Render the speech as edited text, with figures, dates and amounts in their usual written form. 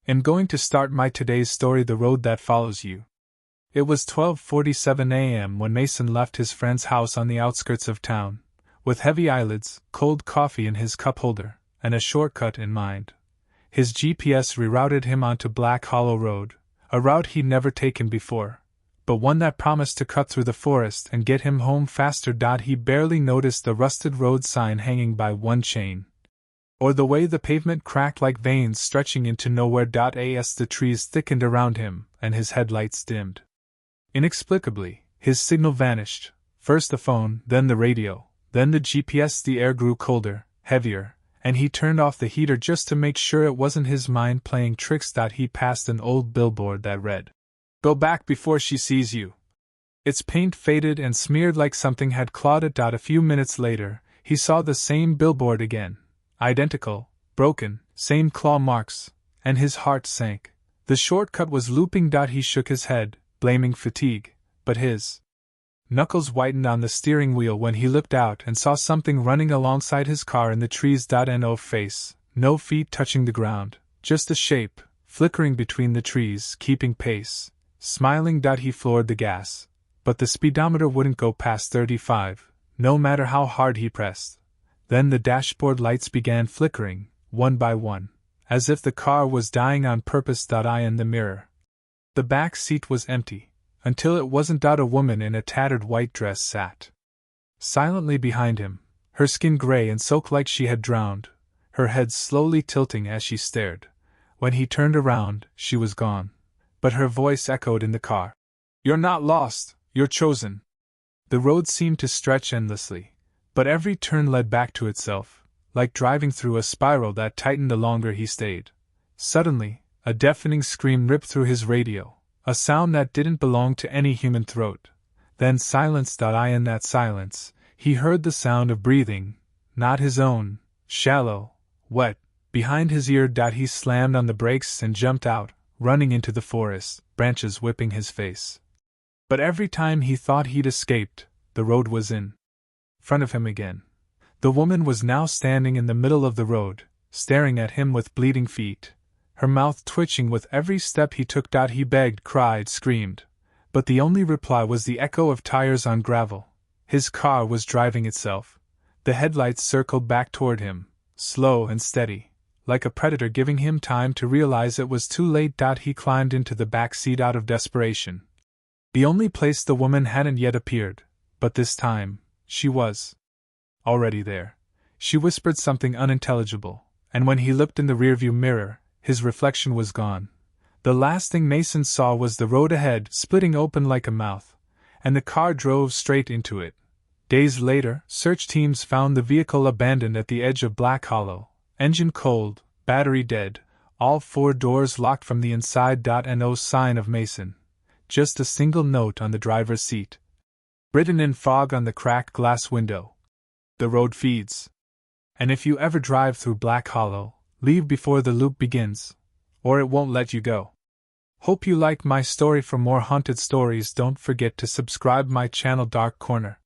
am going to start my today's story, The Road That Follows You. It was 12:47 a.m. when Mason left his friend's house on the outskirts of town, with heavy eyelids, cold coffee in his cup holder, and a shortcut in mind. His GPS rerouted him onto Black Hollow Road, a route he'd never taken before, but one that promised to cut through the forest and get him home faster. He barely noticed the rusted road sign hanging by one chain, or the way the pavement cracked like veins stretching into nowhere. As the trees thickened around him and his headlights dimmed. Inexplicably, his signal vanished, first the phone, then the radio, then the GPS. The air grew colder, heavier, and he turned off the heater just to make sure it wasn't his mind playing tricks. He passed an old billboard that read, "Go back before she sees you." Its paint faded and smeared like something had clawed it. A few minutes later, he saw the same billboard again. Identical, broken, same claw marks, and his heart sank. The shortcut was looping. He shook his head, blaming fatigue, but his knuckles whitened on the steering wheel when he looked out and saw something running alongside his car in the trees. No face, no feet touching the ground, just a shape, flickering between the trees, keeping pace, smiling. He floored the gas, but the speedometer wouldn't go past 35, no matter how hard he pressed. Then the dashboard lights began flickering, one by one, as if the car was dying on purpose. In the mirror, the back seat was empty, until it wasn't. A woman in a tattered white dress sat silently behind him, her skin gray and soaked like she had drowned, her head slowly tilting as she stared. When he turned around, she was gone, but her voice echoed in the car. "You're not lost, you're chosen." The road seemed to stretch endlessly, but every turn led back to itself, like driving through a spiral that tightened the longer he stayed. Suddenly, a deafening scream ripped through his radio, a sound that didn't belong to any human throat. Then silence. In that silence, he heard the sound of breathing, not his own, shallow, wet, behind his ear. He slammed on the brakes and jumped out, running into the forest, branches whipping his face. But every time he thought he'd escaped, the road was in front of him again. The woman was now standing in the middle of the road, staring at him with bleeding feet, her mouth twitching with every step he took. He begged, cried, screamed, but the only reply was the echo of tires on gravel. His car was driving itself. The headlights circled back toward him, slow and steady, like a predator giving him time to realize it was too late. He climbed into the back seat out of desperation. The only place the woman hadn't yet appeared, but this time, she was already there. She whispered something unintelligible, and when he looked in the rearview mirror, his reflection was gone. The last thing Mason saw was the road ahead splitting open like a mouth, and the car drove straight into it. Days later, search teams found the vehicle abandoned at the edge of Black Hollow, engine cold, battery dead, all four doors locked from the inside. No sign of Mason, just a single note on the driver's seat, written in fog on the cracked glass window. "The road feeds. And if you ever drive through Black Hollow, leave before the loop begins, or it won't let you go." Hope you liked my story. For more haunted stories, don't forget to subscribe my channel Dark Corner.